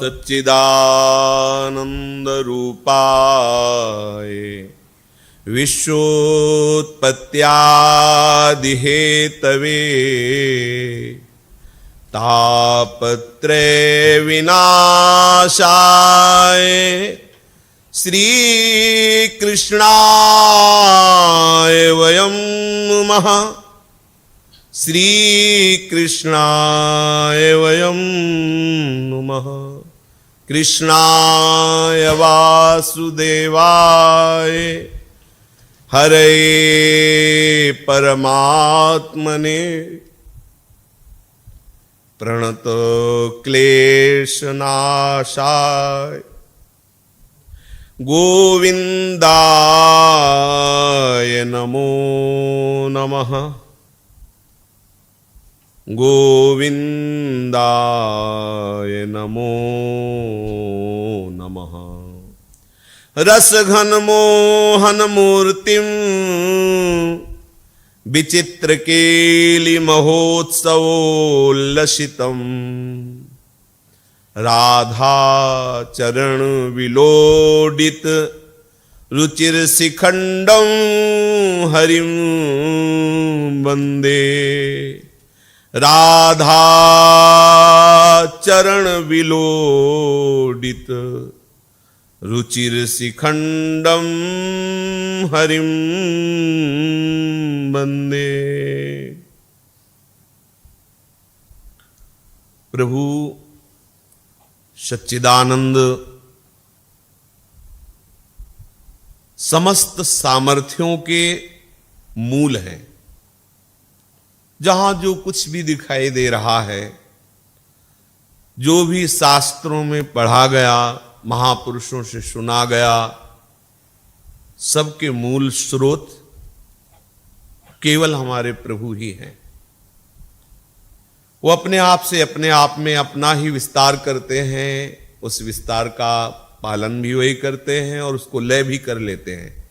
सच्चिदानंद रूपाय विश्वोत्पत्त्यादि Hathaway तापत्रय विनाशाय श्री कृष्णाय वयं नमः। श्री कृष्णाय वयं नमः। कृष्णाय वासुदेवाय हरे परमात्मने प्रणत क्लेशनाशाय गोविंदाय नमो नमः। गोविंदाय नमो नमः। रसघन मोहन मूर्तिम विचित्र केलि महोत्सवोल्लसितम् राधा चरण विलोडित रुचिर शिखंडं हरिं वंदे। राधा चरण विलोडित रुचिर शिखंडं हरिं वंदे। प्रभु सच्चिदानंद समस्त सामर्थ्यों के मूल हैं। जहां जो कुछ भी दिखाई दे रहा है, जो भी शास्त्रों में पढ़ा गया, महापुरुषों से सुना गया, सबके मूल स्रोत केवल हमारे प्रभु ही हैं। वो अपने आप से अपने आप में अपना ही विस्तार करते हैं, उस विस्तार का पालन भी वही करते हैं और उसको लय भी कर लेते हैं।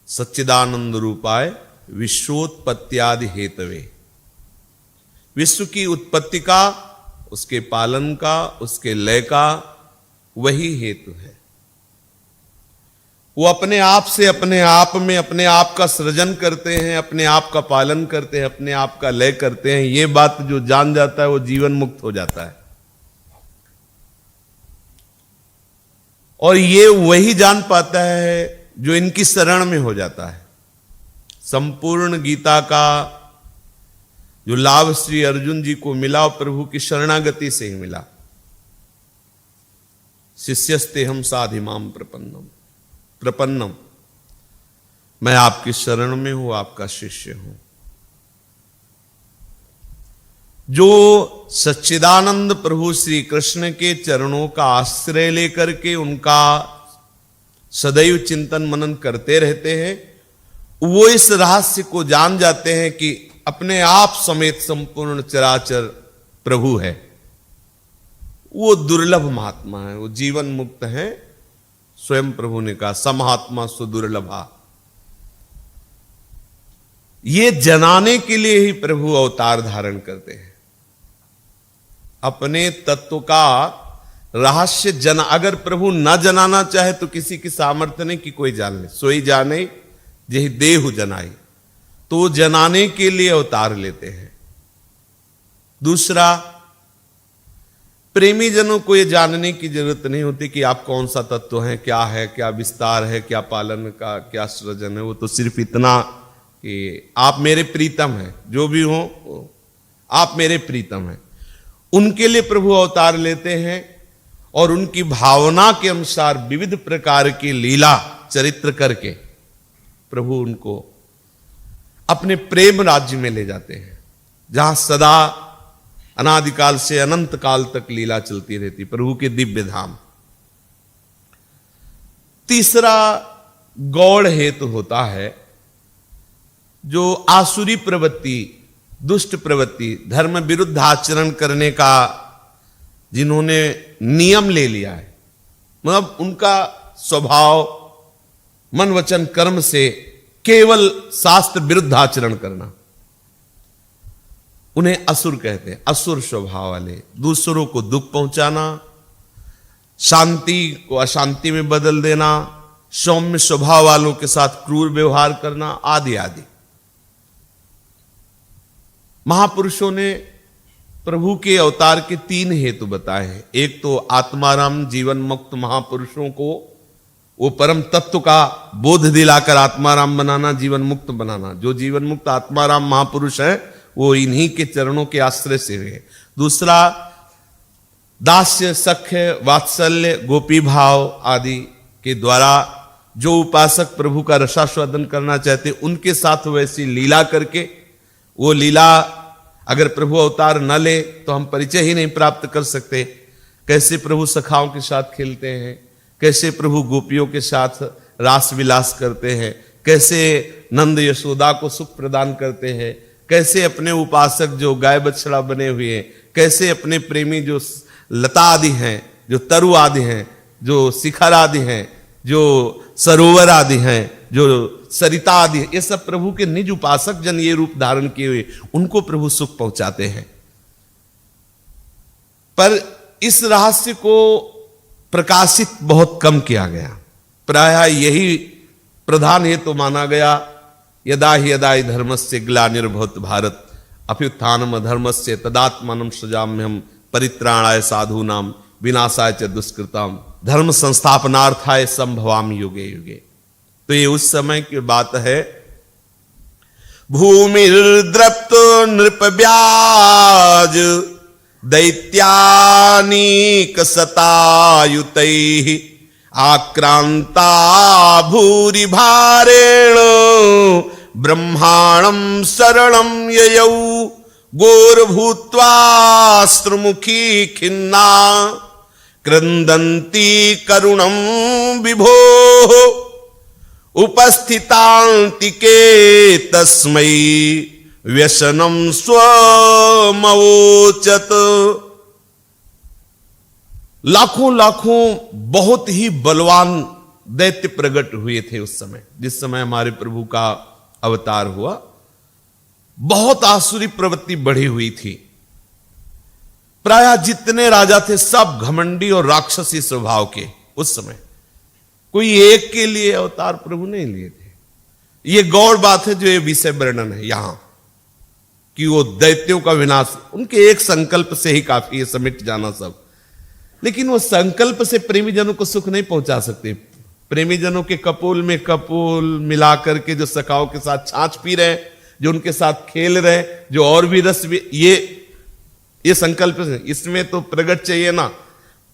सच्चिदानंद रूपाय विश्वोत्पत्त्यादि हेतवे, विश्व की उत्पत्ति का, उसके पालन का, उसके लय का वही हेतु है। वो अपने आप से अपने आप में अपने आप का सृजन करते हैं, अपने आप का पालन करते हैं, अपने आप का लय करते हैं। ये बात जो जान जाता है वो जीवन मुक्त हो जाता है। और ये वही जान पाता है जो इनकी शरण में हो जाता है। संपूर्ण गीता का जो लाभ श्री अर्जुन जी को मिला, प्रभु की शरणागति से ही मिला। शिष्यस्ते हम साधिमाम प्रपन्नम, मैं आपकी शरण में हूं, आपका शिष्य हूं। जो सच्चिदानंद प्रभु श्री कृष्ण के चरणों का आश्रय लेकर के उनका सदैव चिंतन मनन करते रहते हैं, वो इस रहस्य को जान जाते हैं कि अपने आप समेत संपूर्ण चराचर प्रभु है। वो दुर्लभ महात्मा है, वो जीवन मुक्त है। स्वयं प्रभु ने कहा समहात्मा सुदुर्लभा। ये जनाने के लिए ही प्रभु अवतार धारण करते हैं। अपने तत्व का रहस्य अगर प्रभु न जनाना चाहे तो किसी की सामर्थ्य नहीं कि कोई जान ले। सोई जाने यही देहु जनाई, तो जनाने के लिए अवतार लेते हैं। दूसरा, प्रेमी जनों को यह जानने की जरूरत नहीं होती कि आप कौन सा तत्व हैं, क्या है, क्या विस्तार है, क्या पालन का, क्या सृजन है। वो तो सिर्फ इतना कि आप मेरे प्रीतम हैं, जो भी हो आप मेरे प्रीतम हैं। उनके लिए प्रभु अवतार लेते हैं और उनकी भावना के अनुसार विविध प्रकार की लीला चरित्र करके प्रभु उनको अपने प्रेम राज्य में ले जाते हैं, जहां सदा अनादिकाल से अनंत काल तक लीला चलती रहती, प्रभु के दिव्य धाम। तीसरा गौड़ हेतु होता है जो आसुरी प्रवृत्ति, दुष्ट प्रवृत्ति, धर्म विरुद्ध आचरण करने का जिन्होंने नियम ले लिया है, मतलब उनका स्वभाव मन वचन कर्म से केवल शास्त्र विरुद्ध आचरण करना, उन्हें असुर कहते हैं। असुर स्वभाव वाले, दूसरों को दुख पहुंचाना, शांति को अशांति में बदल देना, सौम्य स्वभाव वालों के साथ क्रूर व्यवहार करना, आदि आदि। महापुरुषों ने प्रभु के अवतार के 3 हेतु बताए हैं। एक तो आत्माराम जीवन मुक्त महापुरुषों को वो परम तत्व का बोध दिलाकर आत्माराम बनाना, जीवन मुक्त बनाना। जो जीवन मुक्त आत्माराम महापुरुष है वो इन्हीं के चरणों के आश्रय से हुए। दूसरा, दास्य सख्य वात्सल्य गोपी भाव आदि के द्वारा जो उपासक प्रभु का रसास्वादन करना चाहते उनके साथ वैसी लीला करके, वो लीला अगर प्रभु अवतार न ले तो हम परिचय ही नहीं प्राप्त कर सकते। कैसे प्रभु सखाओं के साथ खेलते हैं, कैसे प्रभु गोपियों के साथ रास विलास करते हैं, कैसे नंद यशोदा को सुख प्रदान करते हैं, कैसे अपने उपासक जो गाय बछड़ा बने हुए हैं, कैसे अपने प्रेमी जो लता आदि हैं, जो तरु आदि हैं, जो शिखर आदि हैं, जो सरोवर आदि हैं, जो सरिता आदि हैं, ये सब प्रभु के निज उपासक जन ये रूप धारण किए हुए उनको प्रभु सुख पहुंचाते हैं। पर इस रहस्य को प्रकाशित बहुत कम किया गया। प्रायः यही प्रधान हेतु माना गया। यदा हि धर्मस्य ग्लानिर्भवति भारत अभ्युत्थानम् अधर्मस्य तदात्मानं सृजाम्यहम् परित्राणाय साधूनां विनाशाय च दुष्कृताम् धर्म संस्थापनार्थाय संभवामि युगे युगे। तो ये उस समय की बात है। भूमिर्द्रप्त नृपव्याज दैत्यानीक सतायुतैः आक्रांता भूरि भारेण ब्रह्माणं शरणं ययौ गोरभूत्वास्त्रमुखी खिन्ना क्रंदन्ति करुणं विभोः उपस्थितान्तिके तस्मै व्यसनं स्वमवोचत। लाखों लाखों बहुत ही बलवान दैत्य प्रकट हुए थे उस समय, जिस समय हमारे प्रभु का अवतार हुआ। बहुत आसुरी प्रवृत्ति बढ़ी हुई थी। प्रायः जितने राजा थे सब घमंडी और राक्षसी स्वभाव के। उस समय कोई एक के लिए अवतार प्रभु नहीं लिए थे। ये गौर बात है जो ये विषय वर्णन है यहां, कि वो दैत्यों का विनाश उनके एक संकल्प से ही काफी है, समिट जाना सब। लेकिन वो संकल्प से प्रेमी जनों को सुख नहीं पहुंचा सकते। प्रेमी जनों के कपोल में कपोल मिलाकर के जो सखाओं के साथ छाछ पी रहे, जो उनके साथ खेल रहे, जो और भी रस भी, ये संकल्प है। इसमें तो प्रगट चाहिए ना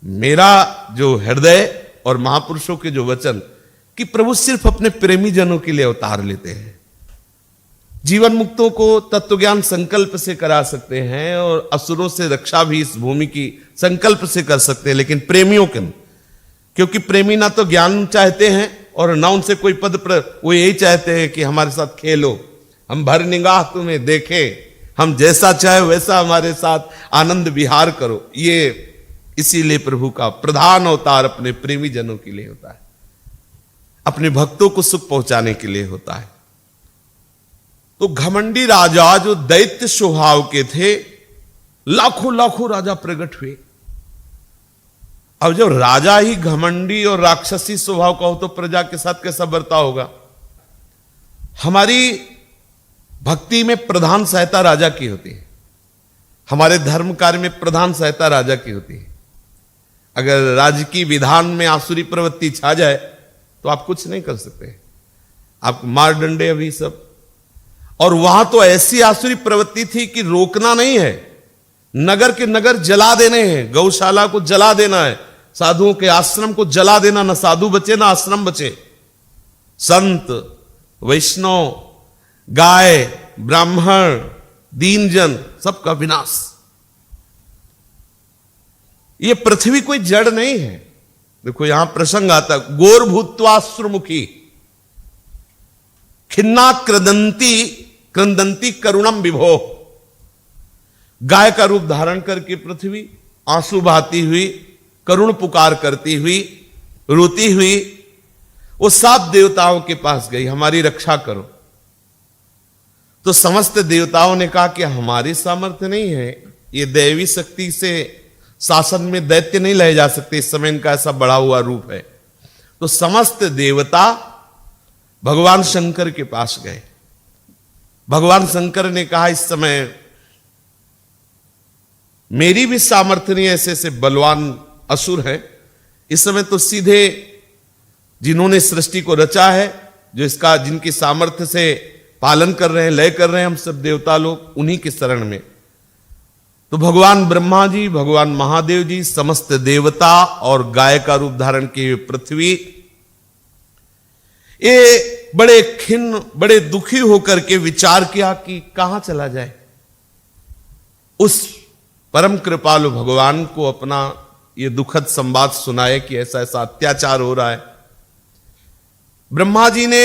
मेरा जो हृदय और महापुरुषों के जो वचन, कि प्रभु सिर्फ अपने प्रेमी जनों के लिए अवतार लेते हैं। जीवन मुक्तों को तत्वज्ञान संकल्प से करा सकते हैं और असुरों से रक्षा भी इस भूमि की संकल्प से कर सकते हैं, लेकिन प्रेमियों के, क्योंकि प्रेमी ना तो ज्ञान चाहते हैं और ना उनसे कोई पद वो यही चाहते हैं कि हमारे साथ खेलो, हम भर निगाह तुम्हें देखें, हम जैसा चाहे वैसा हमारे साथ आनंद विहार करो। ये इसीलिए प्रभु का प्रधान अवतार अपने प्रेमी जनों के लिए होता है, अपने भक्तों को सुख पहुंचाने के लिए होता है। तो घमंडी राजा जो दैत्य स्वभाव के थे, लाखों लाखों राजा प्रकट हुए। अब जब राजा ही घमंडी और राक्षसी स्वभाव का हो तो प्रजा के साथ कैसा बर्ताव होगा। हमारी भक्ति में प्रधान सहायता राजा की होती है, हमारे धर्म कार्य में प्रधान सहायता राजा की होती है। अगर राजकीय विधान में आसुरी प्रवृत्ति छा जाए तो आप कुछ नहीं कर सकते, आप मार डंडे अभी सब। और वहां तो ऐसी आसुरी प्रवृत्ति थी कि रोकना नहीं है, नगर के नगर जला देने हैं, गौशाला को जला देना है, साधुओं के आश्रम को जला देना, ना साधु बचे ना आश्रम बचे। संत वैष्णव गाय ब्राह्मण दीनजन सबका विनाश। ये पृथ्वी कोई जड़ नहीं है। देखो यहां प्रसंग आता, गोर भूत्वाश्रुमुखी खिन्ना क्रंदंती करुणम विभो। गाय का रूप धारण करके पृथ्वी आंसू बहाती हुई, करुण पुकार करती हुई, रोती हुई वो 7 देवताओं के पास गई, हमारी रक्षा करो। तो समस्त देवताओं ने कहा कि हमारी सामर्थ्य नहीं है, ये दैवी शक्ति से शासन में दैत्य नहीं लाए जा सकते, इस समय इनका ऐसा बढ़ा हुआ रूप है। तो समस्त देवता भगवान शंकर के पास गए। भगवान शंकर ने कहा इस समय मेरी भी सामर्थ्य नहीं, ऐसे ऐसे बलवान असुर है, इस समय तो सीधे जिन्होंने सृष्टि को रचा है, जो इसका जिनकी सामर्थ्य से पालन कर रहे हैं, लय कर रहे हैं हम सब देवता लोग, उन्हीं के शरण में। तो भगवान ब्रह्मा जी, भगवान महादेव जी, समस्त देवता और गाय का रूप धारण किए पृथ्वी, ये बड़े खिन्न, बड़े दुखी होकर के विचार किया कि कहां चला जाए। उस परम कृपालु भगवान को अपना ये दुखद संवाद सुनाए कि ऐसा ऐसा अत्याचार हो रहा है। ब्रह्मा जी ने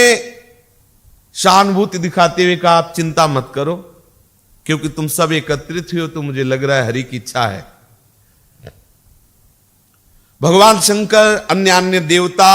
सहानुभूति दिखाते हुए कहा आप चिंता मत करो, क्योंकि तुम सब एकत्रित हुए हो तो मुझे लग रहा है हरि की इच्छा है। भगवान शंकर अन्य अन्य देवता